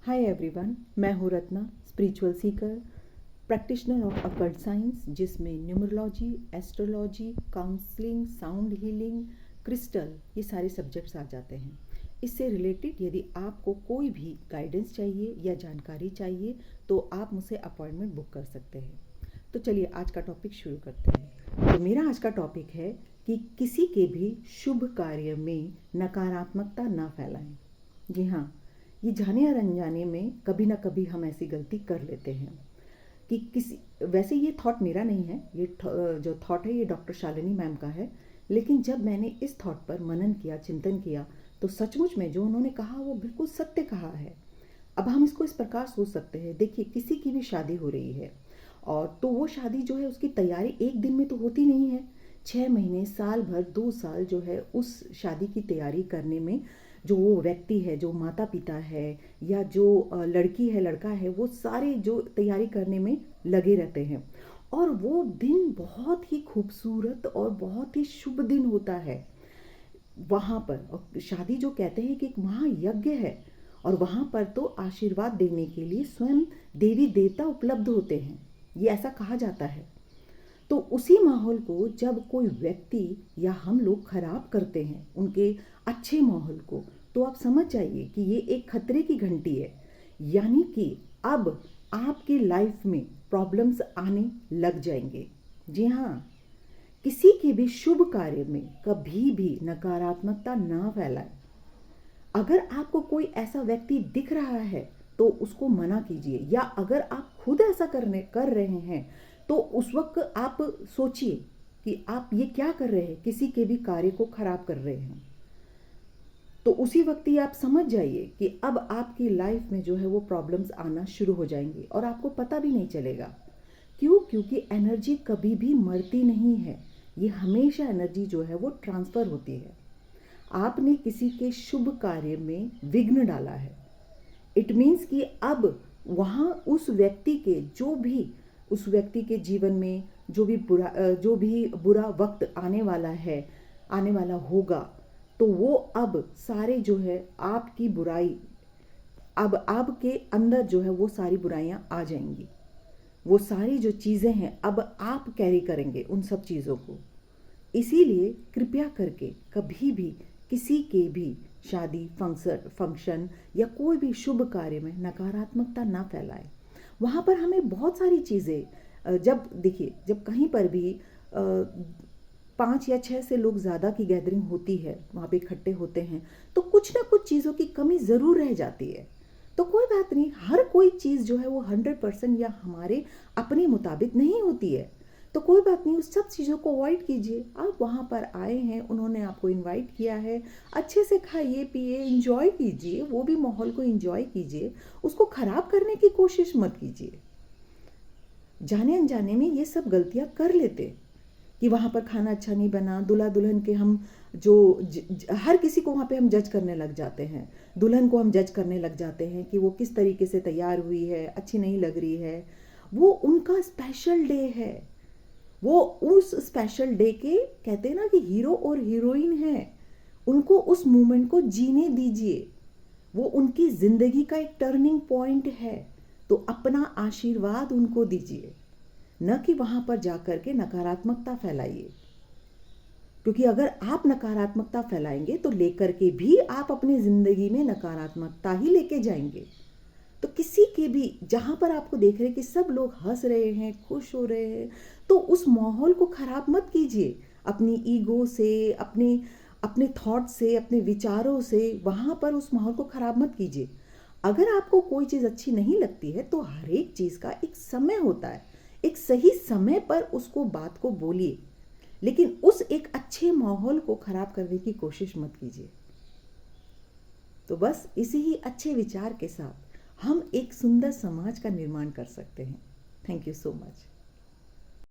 हाय everyone, मैं हूँ Ratna, spiritual seeker, practitioner of occult science, जिसमें numerology, astrology, counselling, sound healing, crystal, ये सारे सब्जेक्ट्स आ जाते हैं। इससे रिलेटेड यदि आपको कोई भी गाइडेंस चाहिए या जानकारी चाहिए तो आप मुझसे अपॉइंटमेंट बुक कर सकते हैं। तो चलिए आज का टॉपिक शुरू करते हैं। तो मेरा आज का टॉपिक है कि किसी के भी शुभ कार्य में नकारात्मकता ना फैलाएं। जी हाँ, ये जाने या अनजाने में कभी ना कभी हम ऐसी गलती कर लेते हैं कि किसी, वैसे ये थॉट मेरा नहीं है, ये जो थॉट है ये डॉक्टर शालिनी मैम का है। लेकिन जब मैंने इस थॉट पर मनन किया, चिंतन किया, तो सचमुच में जो उन्होंने कहा वो बिल्कुल सत्य कहा है। अब हम इसको इस प्रकार सोच सकते हैं, देखिए किसी की भी शादी हो रही है और तो वो शादी जो है उसकी तैयारी एक दिन में तो होती नहीं है। 6 महीने, साल भर, 2 साल जो है उस शादी की तैयारी करने में जो वो व्यक्ति है, जो माता पिता है या जो लड़की है, लड़का है, वो सारे जो तैयारी करने में लगे रहते हैं। और वो दिन बहुत ही खूबसूरत और बहुत ही शुभ दिन होता है वहाँ पर। और शादी जो कहते हैं कि एक महायज्ञ है, और वहाँ पर तो आशीर्वाद देने के लिए स्वयं देवी देवता उपलब्ध होते हैं, ये ऐसा कहा जाता है। तो उसी माहौल को जब कोई व्यक्ति या हम लोग खराब करते हैं, उनके अच्छे माहौल को, तो आप समझ जाइए कि ये एक खतरे की घंटी है। यानी कि अब आपकी लाइफ में प्रॉब्लम्स आने लग जाएंगे। जी हाँ, किसी के भी शुभ कार्य में कभी भी नकारात्मकता ना फैलाएं। अगर आपको कोई ऐसा व्यक्ति दिख रहा है तो उसको मना कीजिए, या अगर आप खुद ऐसा कर रहे हैं तो उस वक्त आप सोचिए कि आप ये क्या कर रहे हैं, किसी के भी कार्य को खराब कर रहे हैं। तो उसी वक्त ही आप समझ जाइए कि अब आपकी लाइफ में जो है वो प्रॉब्लम्स आना शुरू हो जाएंगी और आपको पता भी नहीं चलेगा। क्यों? क्योंकि एनर्जी कभी भी मरती नहीं है, ये हमेशा एनर्जी जो है वो ट्रांसफ़र होती है। आपने किसी के शुभ कार्य में विघ्न डाला है, इट मीन्स कि अब वहाँ उस व्यक्ति के जो भी, उस व्यक्ति के जीवन में जो भी बुरा वक्त आने वाला है, आने वाला होगा, तो वो अब सारे जो है आपकी बुराई, अब आपके अंदर जो है वो सारी बुराइयां आ जाएंगी। वो सारी जो चीज़ें हैं अब आप कैरी करेंगे उन सब चीज़ों को। इसीलिए कृपया करके कभी भी किसी के भी शादी, फंक्शन या कोई भी शुभ कार्य में नकारात्मकता ना फैलाएं। वहाँ पर हमें बहुत सारी चीज़ें, जब देखिए, जब कहीं पर भी 5 या 6 से लोग ज़्यादा की गैदरिंग होती है, वहाँ पे इकट्ठे होते हैं, तो कुछ ना कुछ चीज़ों की कमी ज़रूर रह जाती है। तो कोई बात नहीं, हर कोई चीज़ जो है वो 100% या हमारे अपने मुताबिक नहीं होती है। तो कोई बात नहीं, उस सब चीज़ों को अवॉइड कीजिए। आप वहाँ पर आए हैं, उन्होंने आपको इनवाइट किया है, अच्छे से खाइए पिए, इंजॉय कीजिए, वो भी माहौल को इंजॉय कीजिए, उसको ख़राब करने की कोशिश मत कीजिए। जाने अनजाने में ये सब गलतियाँ कर लेते कि वहाँ पर खाना अच्छा नहीं बना, दूल्हा दुल्हन के हम जो हर किसी को वहाँ पे हम जज करने लग जाते हैं। दुल्हन को हम जज करने लग जाते हैं कि वो किस तरीके से तैयार हुई है, अच्छी नहीं लग रही है। वो उनका स्पेशल डे है, वो उस स्पेशल डे के कहते हैं ना कि हीरो और हीरोइन है, उनको उस मोमेंट को जीने दीजिए। वो उनकी ज़िंदगी का एक टर्निंग पॉइंट है, तो अपना आशीर्वाद उनको दीजिए, न कि वहाँ पर जाकर के नकारात्मकता फैलाइए। क्योंकि अगर आप नकारात्मकता फैलाएंगे तो लेकर के भी आप अपनी ज़िंदगी में नकारात्मकता ही लेके जाएंगे। तो किसी के भी, जहाँ पर आपको देख रहे हैं कि सब लोग हंस रहे हैं, खुश हो रहे हैं, तो उस माहौल को ख़राब मत कीजिए अपनी ईगो से, अपने अपने थॉट से, अपने विचारों से। वहाँ पर उस माहौल को ख़राब मत कीजिए। अगर आपको कोई चीज़ अच्छी नहीं लगती है तो हर एक चीज़ का एक समय होता है, एक सही समय पर उसको, बात को बोलिए, लेकिन उस एक अच्छे माहौल को ख़राब करने की कोशिश मत कीजिए। तो बस इसी ही अच्छे विचार के साथ हम एक सुंदर समाज का निर्माण कर सकते हैं। Thank you so much.